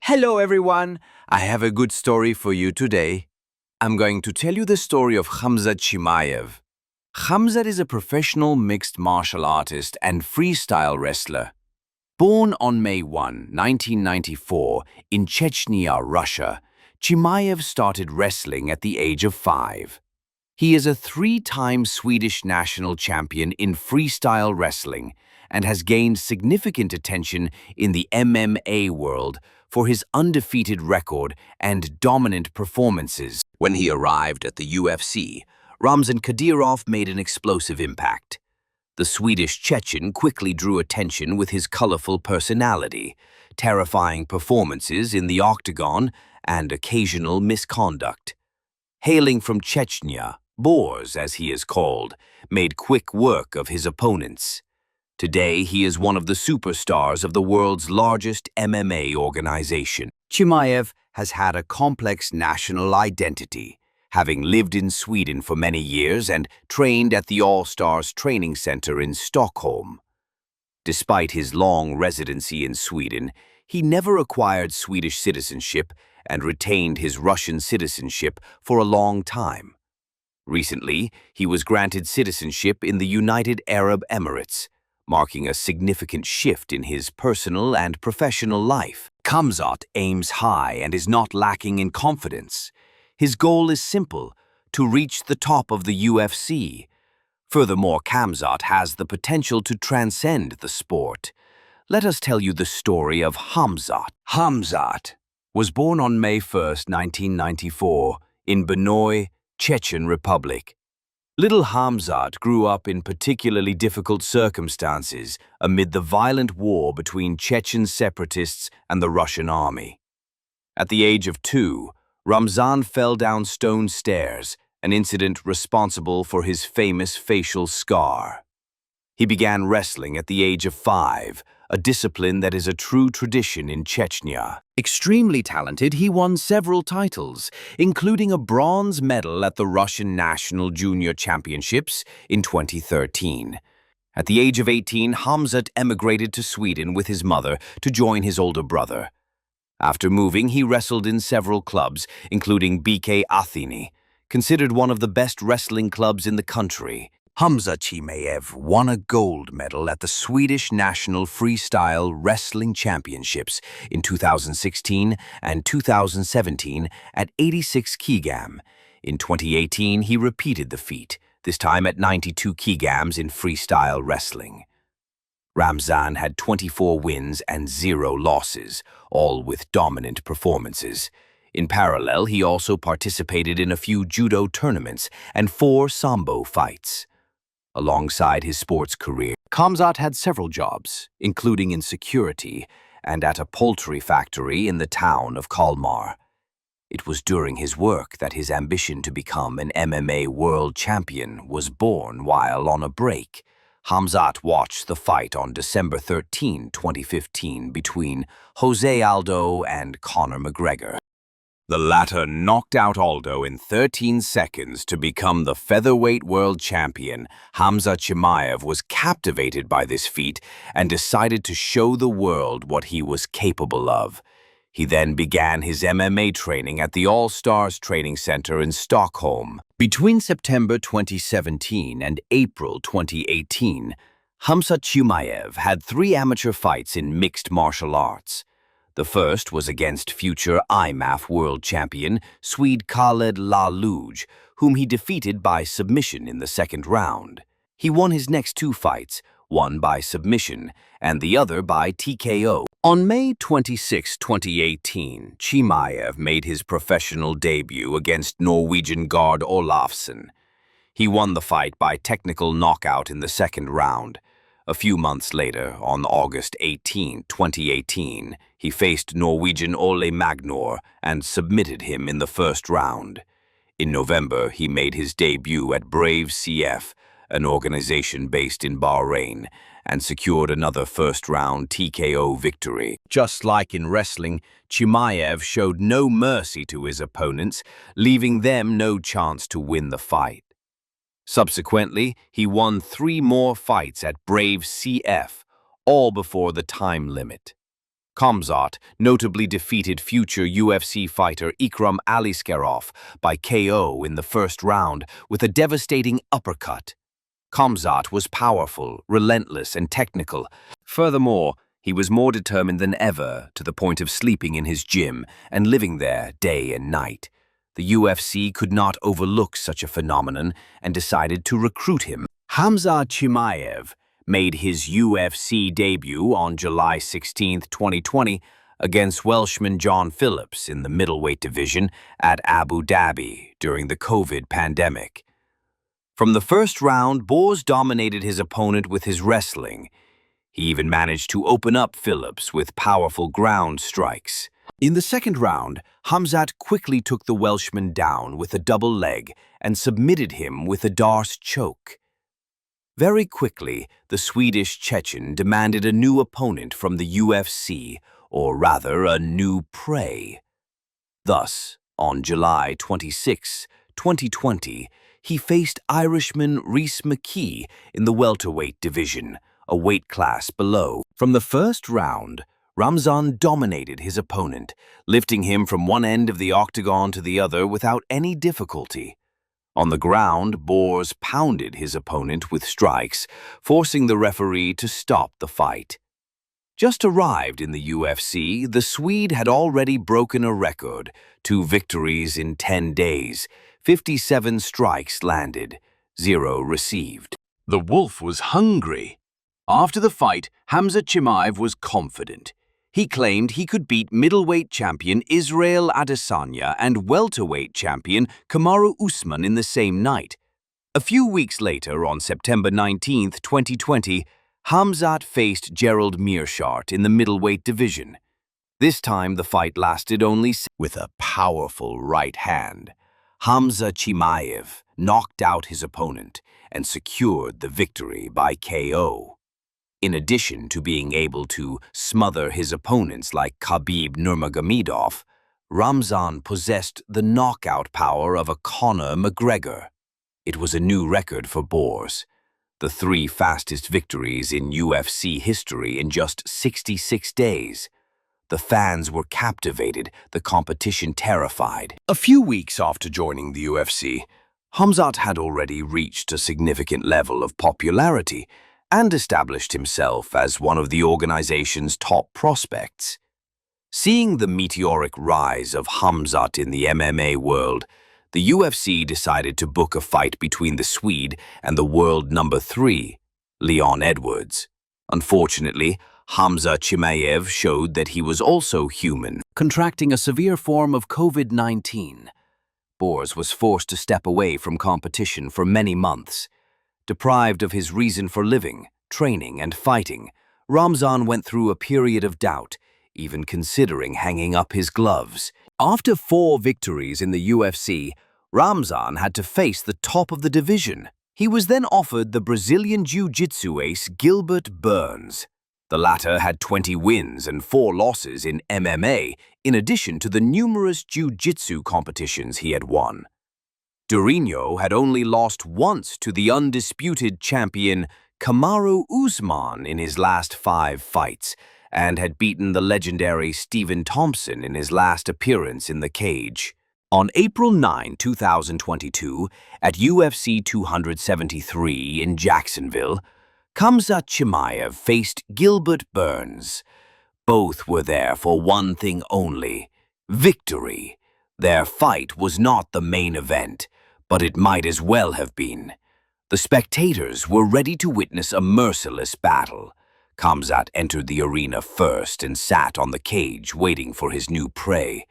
Hello everyone, I have a good story for you today. I'm going to tell you the story of Hamza Chimaev. Hamza is a professional mixed martial artist and freestyle wrestler. Born on May 1, 1994, in Chechnya, Russia, Chimaev started wrestling at the age of 5. He is a 3-time Swedish national champion in freestyle wrestling and has gained significant attention in the MMA world for his undefeated record and dominant performances. When he arrived at the UFC, Ramzan Kadyrov made an explosive impact. The Swedish Chechen quickly drew attention with his colorful personality, terrifying performances in the octagon, and occasional misconduct. Hailing from Chechnya, Boers, as he is called, made quick work of his opponents. Today, he is one of the superstars of the world's largest MMA organization. Chimaev has had a complex national identity, having lived in Sweden for many years and trained at the All-Stars Training Center in Stockholm. Despite his long residency in Sweden, he never acquired Swedish citizenship and retained his Russian citizenship for a long time. Recently, he was granted citizenship in the United Arab Emirates, marking a significant shift in his personal and professional life. Khamzat aims high and is not lacking in confidence. His goal is simple: to reach the top of the UFC. Furthermore, Khamzat has the potential to transcend the sport. Let us tell you the story of Khamzat. Khamzat was born on May 1, 1994, in Benoy, Chechen Republic. Little Khamzat grew up in particularly difficult circumstances amid the violent war between Chechen separatists and the Russian army. At the age of 2, Ramzan fell down stone stairs, an incident responsible for his famous facial scar. He began wrestling at the age of 5, a discipline that is a true tradition in Chechnya. Extremely talented, he won several titles, including a bronze medal at the Russian National Junior Championships in 2013. At the age of 18, Khamzat emigrated to Sweden with his mother to join his older brother. After moving, he wrestled in several clubs, including BK Athene, considered one of the best wrestling clubs in the country. Hamza Chimaev won a gold medal at the Swedish National Freestyle Wrestling Championships in 2016 and 2017 at 86 kg. In 2018, he repeated the feat, this time at 92 kg in freestyle wrestling. Ramzan had 24 wins and 0 losses, all with dominant performances. In parallel, he also participated in a few judo tournaments and 4 sambo fights. Alongside his sports career, Khamzat had several jobs, including in security and at a poultry factory in the town of Kalmar. It was during his work that his ambition to become an MMA world champion was born while on a break. Khamzat watched the fight on December 13, 2015 between Jose Aldo and Conor McGregor. The latter knocked out Aldo in 13 seconds to become the featherweight world champion. Hamza Chimaev was captivated by this feat and decided to show the world what he was capable of. He then began his MMA training at the All-Stars Training Center in Stockholm. Between September 2017 and April 2018, Hamza Chimaev had 3 amateur fights in mixed martial arts. The first was against future IMAF world champion Swede Khaled Laluj, whom he defeated by submission in the second round. He won his next 2 fights, one by submission and the other by TKO. On May 26, 2018, Chimaev made his professional debut against Norwegian Gard Olafsson. He won the fight by technical knockout in the second round. A few months later, on August 18, 2018, he faced Norwegian Ole Magnor and submitted him in the first round. In November, he made his debut at Brave CF, an organization based in Bahrain, and secured another first-round TKO victory. Just like in wrestling, Chimaev showed no mercy to his opponents, leaving them no chance to win the fight. Subsequently, he won 3 more fights at Brave CF, all before the time limit. Khamzat notably defeated future UFC fighter Ikram Aliskerov by KO in the first round with a devastating uppercut. Khamzat was powerful, relentless, and technical. Furthermore, he was more determined than ever, to the point of sleeping in his gym and living there day and night. The UFC could not overlook such a phenomenon and decided to recruit him. Hamza Chimaev made his UFC debut on July 16, 2020, against Welshman John Phillips in the middleweight division at Abu Dhabi during the COVID pandemic. From the first round, Boers dominated his opponent with his wrestling. He even managed to open up Phillips with powerful ground strikes. In the second round, Khamzat quickly took the Welshman down with a double leg and submitted him with a Darce choke. Very quickly, the Swedish Chechen demanded a new opponent from the UFC, or rather a new prey. Thus, on July 26, 2020, he faced Irishman Rhys McKee in the welterweight division, a weight class below. From the first round, Ramzan dominated his opponent, lifting him from one end of the octagon to the other without any difficulty. On the ground, Boers pounded his opponent with strikes, forcing the referee to stop the fight. Just arrived in the UFC, the Swede had already broken a record: 2 victories in 10 days, 57 strikes landed, 0 received. The wolf was hungry. After the fight, Hamza Chimaev was confident. He claimed he could beat middleweight champion Israel Adesanya and welterweight champion Kamaru Usman in the same night. A few weeks later, on September 19, 2020, Khamzat faced Gerald Meerschaert in the middleweight division. This time, the fight lasted only with a powerful right hand. Hamza Chimaev knocked out his opponent and secured the victory by KO. In addition to being able to smother his opponents like Khabib Nurmagomedov, Ramzan possessed the knockout power of a Conor McGregor. It was a new record for Boers, the 3 fastest victories in UFC history in just 66 days. The fans were captivated, the competition terrified. A few weeks after joining the UFC, Khamzat had already reached a significant level of popularity and established himself as one of the organization's top prospects. Seeing the meteoric rise of Khamzat in the MMA world, the UFC decided to book a fight between the Swede and the world number 3, Leon Edwards. Unfortunately, Hamza Chimaev showed that he was also human, contracting a severe form of COVID-19. Boers was forced to step away from competition for many months. Deprived of his reason for living, training, and fighting, Ramzan went through a period of doubt, even considering hanging up his gloves. After 4 victories in the UFC, Ramzan had to face the top of the division. He was then offered the Brazilian Jiu-Jitsu ace Gilbert Burns. The latter had 20 wins and 4 losses in MMA, in addition to the numerous Jiu-Jitsu competitions he had won. Durinho had only lost once to the undisputed champion Kamaru Usman in his last 5 fights, and had beaten the legendary Stephen Thompson in his last appearance in the cage. On April 9, 2022, at UFC 273 in Jacksonville, Hamza Chimaev faced Gilbert Burns. Both were there for one thing only: victory. Their fight was not the main event, but it might as well have been. The spectators were ready to witness a merciless battle. Khamzat entered the arena first and sat on the cage waiting for his new prey.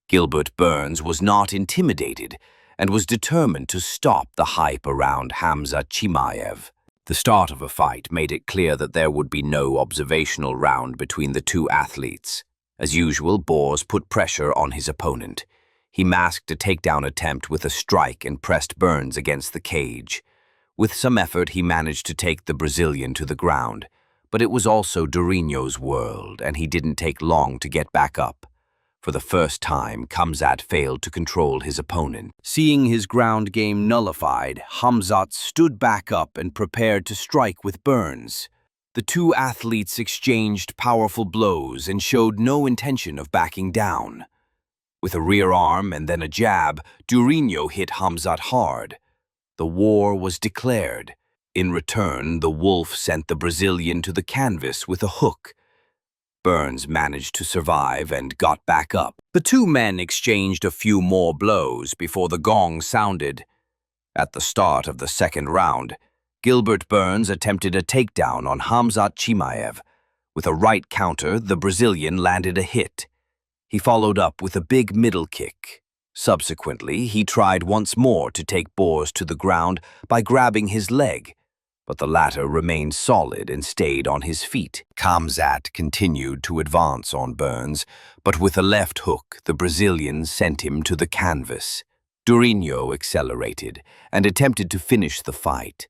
Gilbert Burns was not intimidated and was determined to stop the hype around Hamza Chimaev. The start of a fight made it clear that there would be no observational round between the 2 athletes. As usual, Boers put pressure on his opponent. He masked a takedown attempt with a strike and pressed Burns against the cage. With some effort, he managed to take the Brazilian to the ground, but it was also Durinho's world, and he didn't take long to get back up. For the first time, Khamzat failed to control his opponent. Seeing his ground game nullified, Khamzat stood back up and prepared to strike with Burns. the two athletes exchanged powerful blows and showed no intention of backing down. With a rear arm and then a jab, Durinho hit Hamzat hard. The war was declared. In return, the Wolf sent the Brazilian to the canvas with a hook. Burns managed to survive and got back up. The two men exchanged a few more blows before the gong sounded. At the start of the second round, Gilbert Burns attempted a takedown on Hamza Chimaev. With a right counter, the Brazilian landed a hit. He followed up with a big middle kick. Subsequently, he tried once more to take Burns to the ground by grabbing his leg, but the latter remained solid and stayed on his feet. Hamzat continued to advance on Burns, but with a left hook, the Brazilian sent him to the canvas. Durinho accelerated and attempted to finish the fight.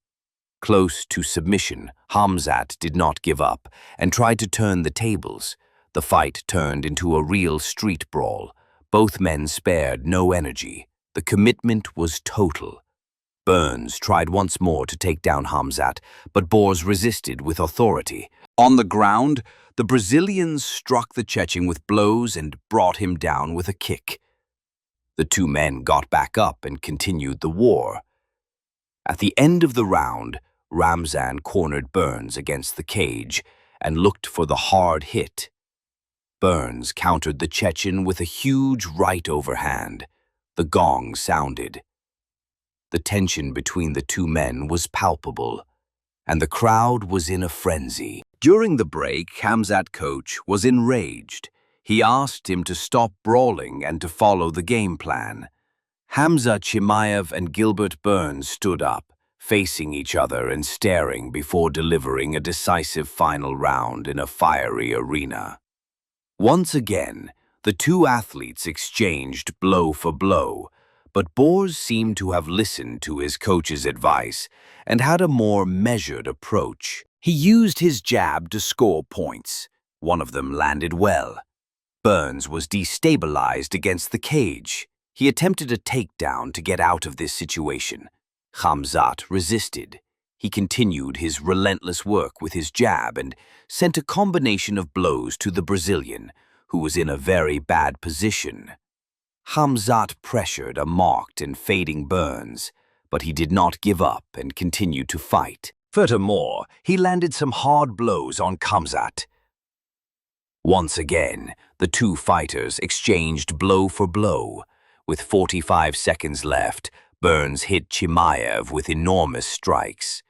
Close to submission, Hamzat did not give up and tried to turn the tables. The fight turned into a real street brawl. Both men spared no energy. The commitment was total. Burns tried once more to take down Hamzat, but Burns resisted with authority. On the ground, the Brazilians struck the Chechen with blows and brought him down with a kick. The two men got back up and continued the war. At the end of the round, Ramzan cornered Burns against the cage and looked for the hard hit. Burns countered the Chechen with a huge right overhand. The gong sounded. The tension between the two men was palpable, and the crowd was in a frenzy. During the break, Hamzat coach was enraged. He asked him to stop brawling and to follow the game plan. Hamza Chimaev and Gilbert Burns stood up, facing each other and staring before delivering a decisive final round in a fiery arena. Once again, the two athletes exchanged blow for blow, but Burns seemed to have listened to his coach's advice and had a more measured approach. He used his jab to score points. One of them landed well. Burns was destabilized against the cage. He attempted a takedown to get out of this situation. Hamzat resisted. He continued his relentless work with his jab and sent a combination of blows to the Brazilian, who was in a very bad position. Hamzat pressured a mocked and fading Burns, but he did not give up and continued to fight. Furthermore, he landed some hard blows on Hamzat. Once again, the two fighters exchanged blow for blow. With 45 seconds left, Burns hit Chimaev with enormous strikes.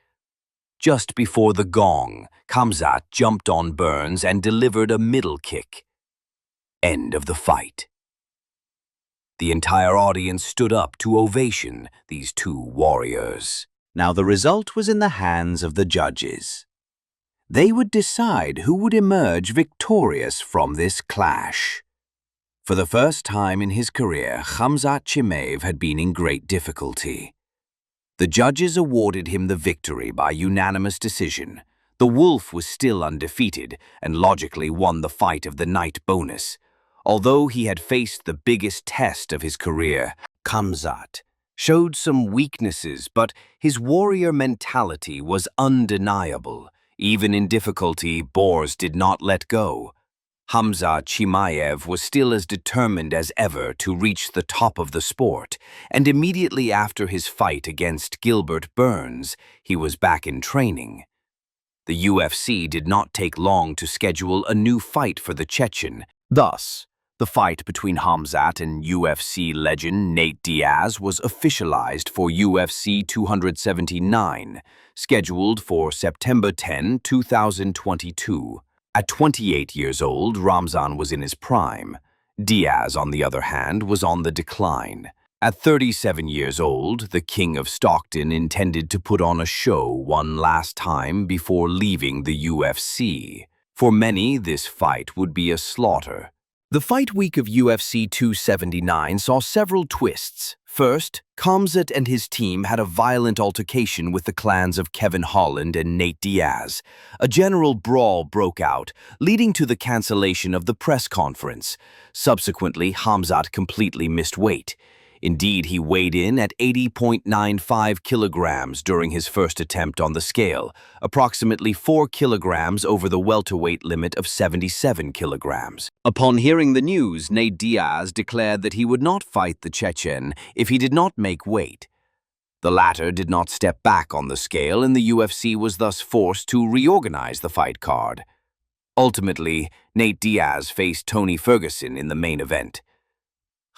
Just before the gong, Hamzat jumped on Burns and delivered a middle kick. End of the fight. The entire audience stood up to ovation these two warriors. Now the result was in the hands of the judges. They would decide who would emerge victorious from this clash. For the first time in his career, Hamza Chimaev had been in great difficulty. The judges awarded him the victory by unanimous decision. The Wolf was still undefeated and logically won the fight of the night bonus. Although he had faced the biggest test of his career, Hamzat showed some weaknesses, but his warrior mentality was undeniable. Even in difficulty, Burns did not let go. Hamza Chimaev was still as determined as ever to reach the top of the sport, and immediately after his fight against Gilbert Burns, he was back in training. The UFC did not take long to schedule a new fight for the Chechen. Thus, the fight between Hamzat and UFC legend Nate Diaz was officialized for UFC 279, scheduled for September 10, 2022. At 28 years old, Ramzan was in his prime. Diaz, on the other hand, was on the decline. At 37 years old, the King of Stockton intended to put on a show one last time before leaving the UFC. For many, this fight would be a slaughter. The fight week of UFC 279 saw several twists. First, Hamzat and his team had a violent altercation with the clans of Kevin Holland and Nate Diaz. A general brawl broke out, leading to the cancellation of the press conference. Subsequently, Hamzat completely missed weight. Indeed, he weighed in at 80.95 kilograms during his first attempt on the scale, approximately 4 kilograms over the welterweight limit of 77 kilograms. Upon hearing the news, Nate Diaz declared that he would not fight the Chechen if he did not make weight. The latter did not step back on the scale, and the UFC was thus forced to reorganize the fight card. Ultimately, Nate Diaz faced Tony Ferguson in the main event.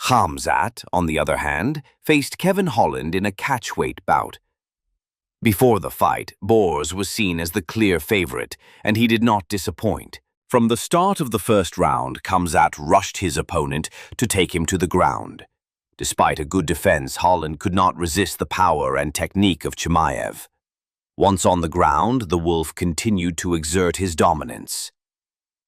Hamzat, on the other hand, faced Kevin Holland in a catchweight bout. Before the fight, Boers was seen as the clear favorite, and he did not disappoint. From the start of the first round, Hamzat rushed his opponent to take him to the ground. Despite a good defense, Holland could not resist the power and technique of Chimaev. Once on the ground, the Wolf continued to exert his dominance.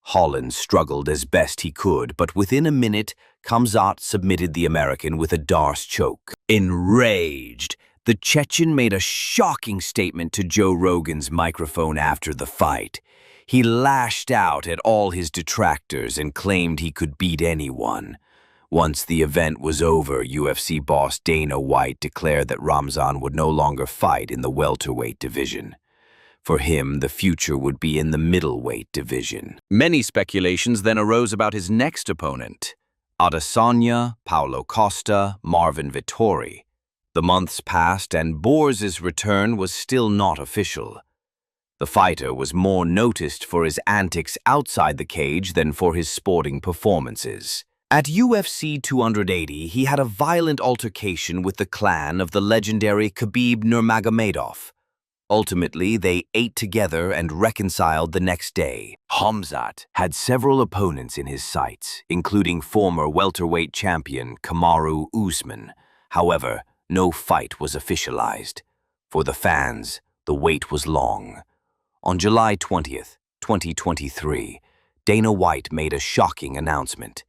Holland struggled as best he could, but within a minute, Hamzat submitted the American with a Darce choke. Enraged, the Chechen made a shocking statement to Joe Rogan's microphone after the fight. He lashed out at all his detractors and claimed he could beat anyone. Once the event was over, UFC boss Dana White declared that Ramzan would no longer fight in the welterweight division. For him, the future would be in the middleweight division. Many speculations then arose about his next opponent: Adesanya, Paulo Costa, Marvin Vettori. The months passed and Boers' return was still not official. The fighter was more noticed for his antics outside the cage than for his sporting performances. At UFC 280, he had a violent altercation with the clan of the legendary Khabib Nurmagomedov. Ultimately, they ate together and reconciled the next day. Hamzat had several opponents in his sights, including former welterweight champion Kamaru Usman. However, no fight was officialized. For the fans, the wait was long. On July 20th, 2023, Dana White made a shocking announcement.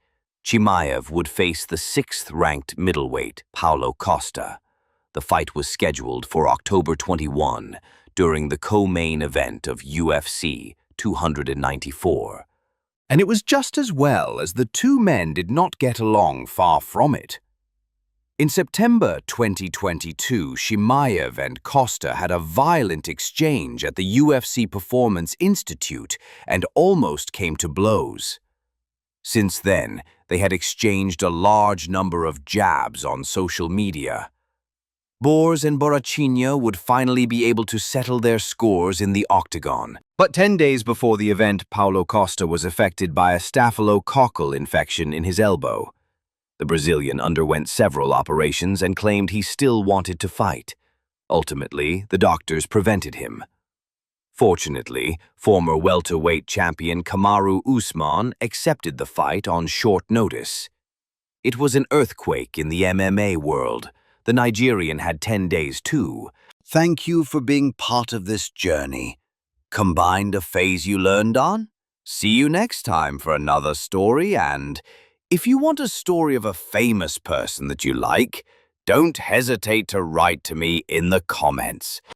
Chimaev would face the 6th-ranked middleweight Paulo Costa. The fight was scheduled for October 21 during the co-main event of UFC 294. And it was just as well, as the two men did not get along far from it. In September 2022, Chimaev and Costa had a violent exchange at the UFC Performance Institute and almost came to blows. Since then, they had exchanged a large number of jabs on social media. Boers and Borrachinha would finally be able to settle their scores in the octagon. But 10 days before the event, Paulo Costa was affected by a staphylococcal infection in his elbow. The Brazilian underwent several operations and claimed he still wanted to fight. Ultimately, the doctors prevented him. Fortunately, former welterweight champion Kamaru Usman accepted the fight on short notice. It was an earthquake in the MMA world. The Nigerian had 10 days too. Thank you for being part of this journey. Combined a phase you learned on? See you next time for another story, and if you want a story of a famous person that you like, don't hesitate to write to me in the comments.